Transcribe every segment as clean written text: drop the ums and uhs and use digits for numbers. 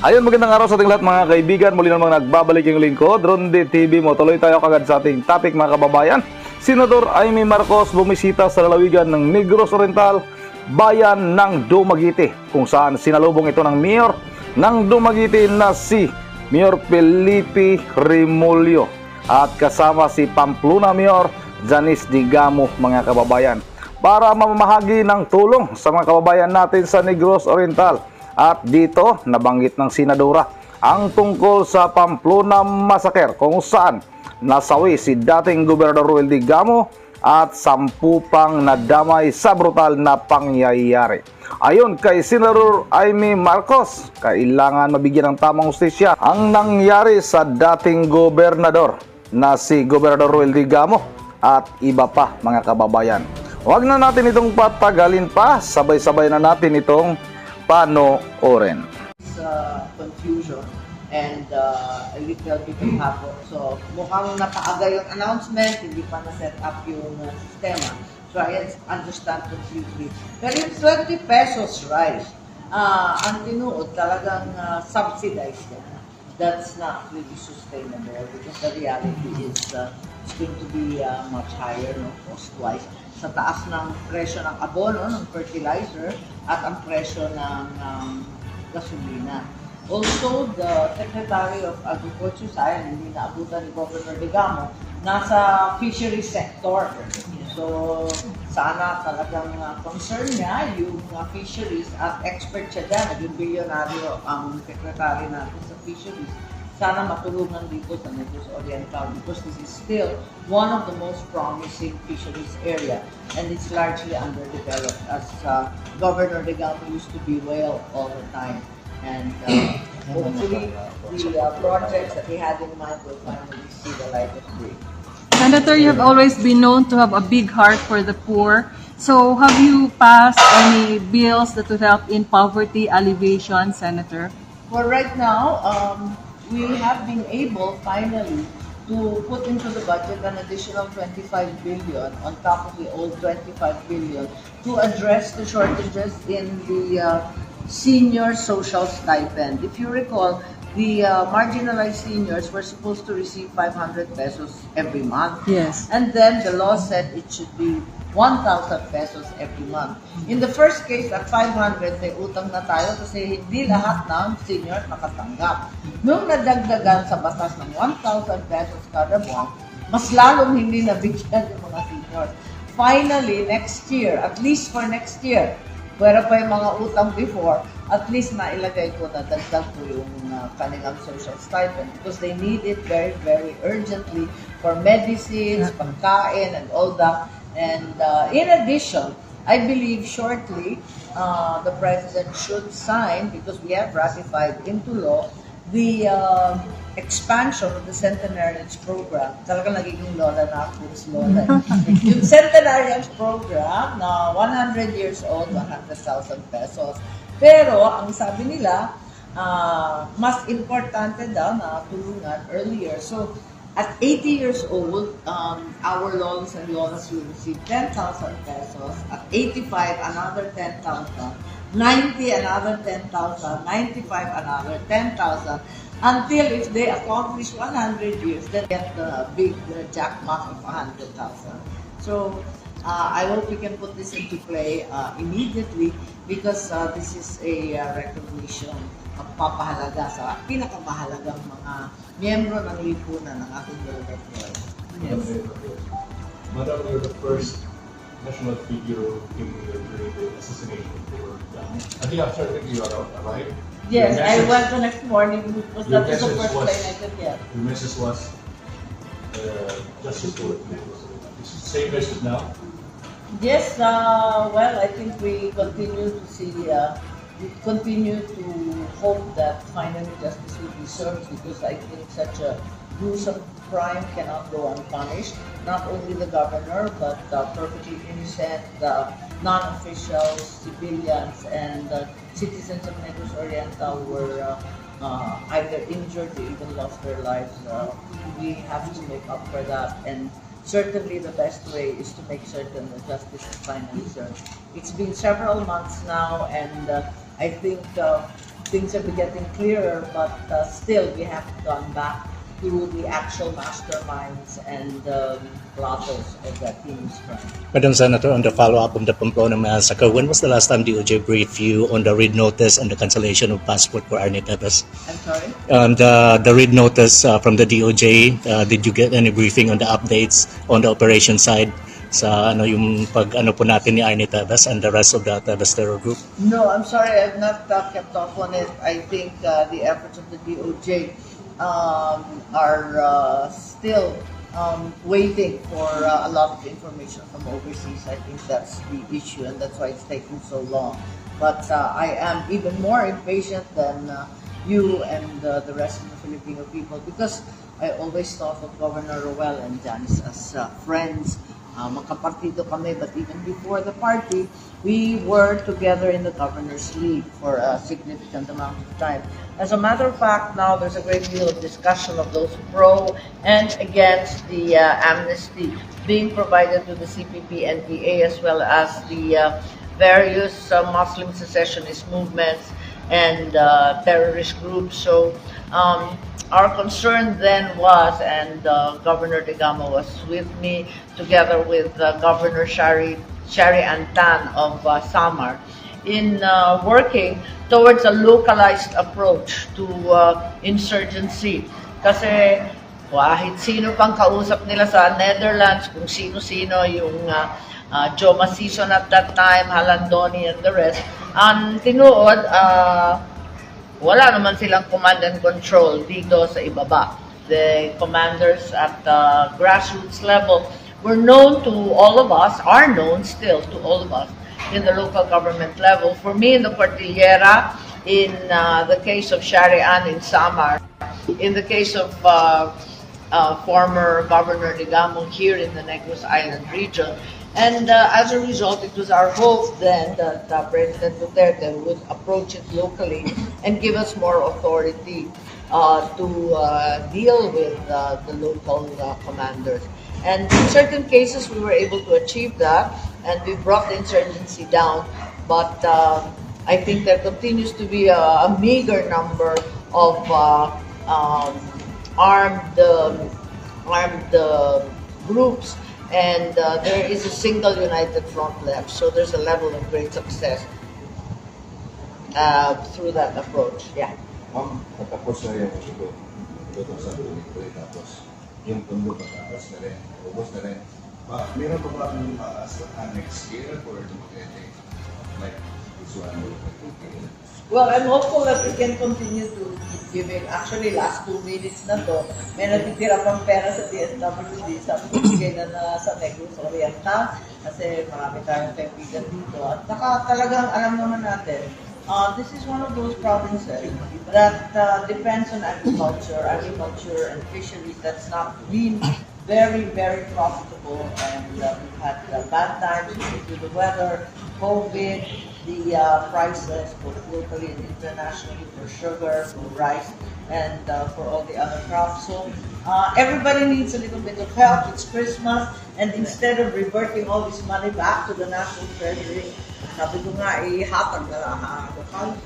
Ayun, magandang araw sa ating lahat mga kaibigan. Muli naman nagbabalik yung lingkod, Ronde TV mo. Tuloy tayo kagad sa ating topic mga kababayan. Senador Imee Marcos bumisita sa lalawigan ng Negros Oriental, bayan ng Dumaguete, kung saan sinalubong ito ng Mayor ng Dumaguete na si Mayor Felipe Remulyo at kasama si Pamplona Mayor Janice Digamo mga kababayan para mamamahagi ng tulong sa mga kababayan natin sa Negros Oriental. At dito, nabanggit ng Senadora ang tungkol sa Pamplona Massacre kung saan nasawi si dating Gobernador Ruel Digamo at 10 pang nadamay sa brutal na pangyayari. Ayon kay Senador Imee Marcos, kailangan mabigyan ng tamang hustisya ang nangyari sa dating gobernador na si Gobernador Ruel Digamo at iba pa mga kababayan. Huwag na natin itong patagalin pa, sabay-sabay na natin itong panoorin. Confusion and a little bit of havoc. So, mukhang napaaga yung announcement, hindi pa na-set up yung sistema. So, I understand completely. Pero yung 20 pesos rice, ang tinuod talagang subsidized yan. That's not really sustainable because the reality is it's going to be much higher, no, cost-wise. Sa taas ng presyo ng abono, ng fertilizer, at ang presyo ng gasolina. Also, the Secretary of Agriculture, sayang hindi naabutan ni Governor Digamo, nasa fishery sector. So, sana talagang concern niya yung fisheries at expert siya dyan. Naging bilyonaryo ang Secretary natin sa fisheries. Sana matulungan dito sa Negros Oriental because this is still one of the most promising fisheries area and it's largely underdeveloped as Governor Digamo used to bewail all the time. And hopefully the projects that he had in mind will finally see the light of day. Senator, you have always been known to have a big heart for the poor. So have you passed any bills that would help in poverty alleviation, Senator? For right now, we have been able finally to put into the budget an additional 25 billion on top of the old 25 billion to address the shortages in the senior social stipend. If you recall, the marginalized seniors were supposed to receive 500 pesos every month. Yes. And then the law said it should be 1,000 pesos every month. In the first case, at 500, may utang na tayo kasi hindi lahat ng senior nakatanggap. Nung nadagdagan sa batas ng 1,000 pesos kada buwan, mas lalong hindi nabigyan yung mga seniors. Finally, next year, at least for next year, pwera pa yung mga utang before, at least nailagay ko na dagdag po yung kanilang social stipend because they need it very, very urgently for medicines, pagkain, and all that. And in addition, I believe shortly the President should sign, because we have ratified into law, the expansion of the Centenarians Program. Talagang nagiging lola na ako sa lola. Yung Centenarians Program na 100 years old, 100,000 pesos. Pero ang sabi nila, mas importante daw na tulungan earlier. So, at 80 years old, our lolas and lolas will receive 10,000 pesos. At 85, another 10,000. 90, another 10,000. 95, another 10,000. Until if they accomplish 100 years, they get the big jackpot of 100,000. So, I hope we can put this into play immediately because this is a recognition of papahalaga sa pinakamahalagang mga miyembro ng lipunan ng ating gobyerno. Yes. Madam, you're the first national figure during the assassination for I think after you arrived. Yes, I went the next morning because that was the first plane I could get. Your message was justice for it. Is it the same message now? Yes, well, I think we continue to see, we continue to hope that finally justice will be served because I think such a gruesome crime cannot go unpunished. Not only the governor, but perfectly innocent non-officials, civilians, and citizens of Negros Oriental were either injured or even lost their lives. We have to make up for that, and certainly the best way is to make certain that justice is finally served. It's been several months now, and I think things are getting clearer, but still we have gone back to the actual masterminds and plotters of that heinous crime. Madam Senator, on the follow-up on the Pamplona massacre, when was the last time DOJ briefed you on the read notice and the cancellation of passport for Arnie Teves? I'm sorry? The read notice from the DOJ, did you get any briefing on the updates on the operation side sa yung pag po natin ni Arnie Teves and the rest of the Teves terror group? No, I'm sorry, I've not kept off on it. I think the efforts of the DOJ are still waiting for a lot of information from overseas. I think that's the issue, and that's why it's taking so long. But I am even more impatient than you and the rest of the Filipino people, because I always thought of Governor Roel and Janice as friends. Magkapartido kami, but even before the party, we were together in the Governor's League for a significant amount of time. As a matter of fact, now there's a great deal of discussion of those pro and against the amnesty being provided to the CPP, NPA, as well as the various Muslim secessionist movements and terrorist groups. So our concern then was, and Governor Degamo was with me, together with Governor Shari Antan of Samar, in working towards a localized approach to insurgency. Kasi kahit sino pang kausap nila sa Netherlands, kung sino-sino yung Joe Masison at that time, Halandoni and the rest, ang tinuod, wala naman silang command and control dito sa ibaba. The commanders at the grassroots level were known to all of us, are known still to all of us in the local government level. For me, in the Cordillera, in the case of Sharian in Samar, in the case of former Governor Degamo here in the Negros Island region. And as a result, it was our hope then that President Duterte would approach it locally and give us more authority to deal with the local commanders. And in certain cases, we were able to achieve that, and we brought the insurgency down. But I think there continues to be a meager number of armed groups, and there is a single united front left. So there's a level of great success through that approach. Yeah. Ma'am, natapos na yung ito. Ito sa tuloy tapos yung tundo patapos na rin. Ubus na rin. Meron pa ba kung next year or like this one? Well, I'm hopeful that we can continue to keep giving. Actually, last 2 minutes na to, may natitira pang pera sa DSWD. Sabi ko, bigay na sa Negros Oriental kasi marami tayong kaibigan dito. At saka talagang alam naman natin, this is one of those provinces that depends on agriculture and fisheries that's not been very, very profitable. And we've had bad times due to the weather, COVID, the prices both locally and internationally for sugar, for rice, and for all the other crops. So everybody needs a little bit of help. It's Christmas, and instead of reverting all this money back to the national treasury, sabi ko nga, ihatag na lokal,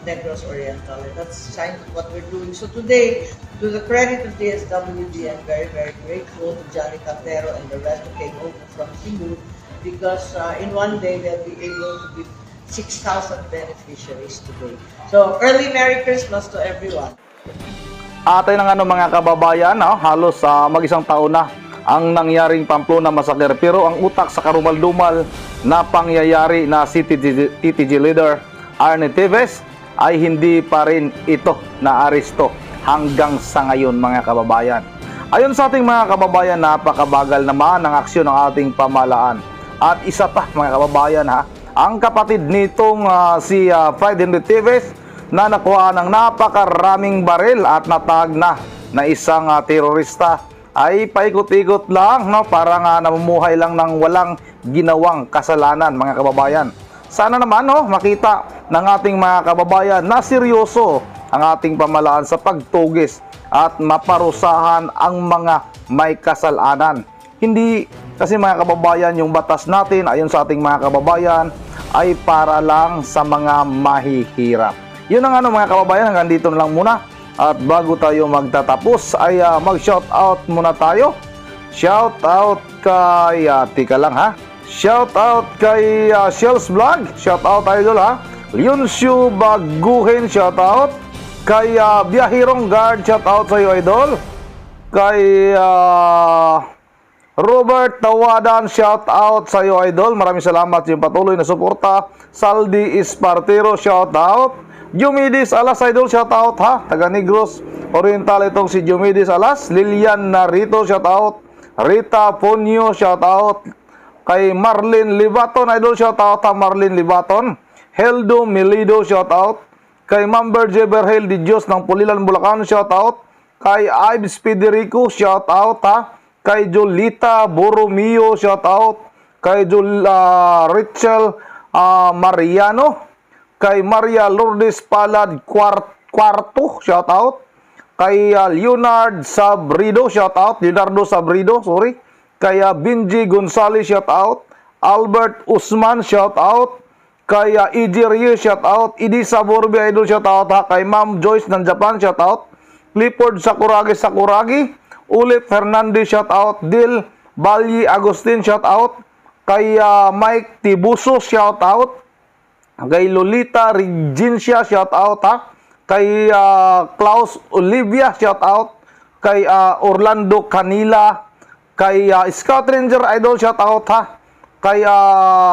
Negros Oriental. And that's kind of what we're doing. So today, to the credit of DSWD, I'm very, very grateful to Johnny Catero and the rest who came over from Cebu, because in one day they'll be able to give 6,000 beneficiaries today. So early Merry Christmas to everyone. Atay na nga mga kababayan, halos mag-isang taon na ang nangyaring Pamplona massacre, pero ang utak sa karumal-dumal na pangyayari na si TTG leader Arnie Teves ay hindi pa rin ito na-aresto hanggang sa ngayon mga kababayan. Ayon sa ating mga kababayan, napakabagal naman ang aksyon ng ating pamahalaan. At isa pa mga kababayan, ang kapatid nitong si Fred Henry Teves na nakuha ng napakaraming baril at natag na isang terorista ay paikot-ikot lang, parang namumuhay lang ng walang ginawang kasalanan mga kababayan. Sana naman makita ng ating mga kababayan na seryoso ang ating pamahalaan sa pagtugis at maparusahan ang mga may kasalanan. Hindi kasi mga kababayan, yung batas natin ayon sa ating mga kababayan ay para lang sa mga mahihirap. Yun ang mga kababayan, hanggang dito na lang muna. At bago tayo magtatapos ay mag-shoutout muna tayo. Shoutout kay, tika lang ha. Shoutout kay Shells Vlog. Shoutout idol ha. Leonshu Baguhin, shoutout. Kay Biyahirong Guard, shoutout sa iyo idol. Kay Robert Tawadan, shoutout sa iyo idol. Maraming salamat yung patuloy na suporta. Saldi Espartero, shoutout. Jumidis Alas idol, shoutout ha. Taga Negros Oriental itong si Jumidis Alas. Lilian Narito, shoutout. Rita Ponyo, shoutout. Kay Marlene Libaton idol, shoutout ha Marlene Libaton. Heldo Melido, shoutout. Kay Member Jeberhel Di Diyos ng Pulilan, Bulacan, shoutout. Kay Ives Federico, shoutout ha. Kay Jolita Borromeo, shoutout. Kay Rachel Mariano. Kay Maria Lourdes Palad Cuarto, shoutout. Kay Leonardo Sabrido, sorry. Kay Benji Gonzales, shoutout. Albert Usman, shoutout. Kay E.J. Reyes, shoutout. Idi Saborbe idol, shoutout ha. Kay Ma'am Joyce ng Japan, shoutout. Clifford Sakuragi. Ulip Fernandez, shoutout. Dil Balyi Agustin, shoutout. Kay Mike Tibuso, shoutout. Kay Lolita Regencia, shoutout ha. Kay Klaus Olivia, shoutout. Kay Orlando Canila. Kay Scout Ranger idol, shoutout ha. Kay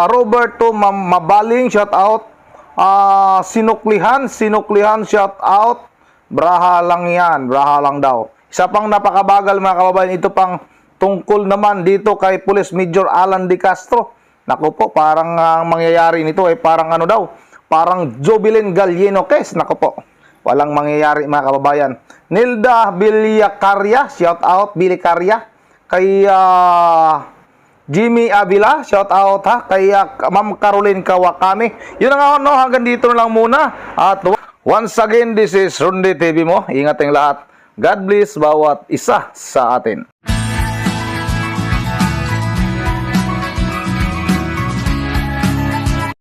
Roberto Mabaling, shoutout. Sinuklihan, shoutout. Braha lang yan, braha lang daw. Isa pang napakabagal mga kababayan, ito pang tungkol naman dito kay Police Major Alan De Castro. Naku po, parang mangyayari nito ay parang parang Jobilin Galleno case. Naku po, walang mangyayari mga kababayan. Nilda Bilicaria, shoutout, Bilicaria. Kay Jimmy Avila, shoutout ha. Kay Ma'am Caroline Kawakami. Yun nga hanggang dito na lang muna. At once again, this is Rundi TV mo. Ingat tayong lahat. God bless bawat isa sa atin.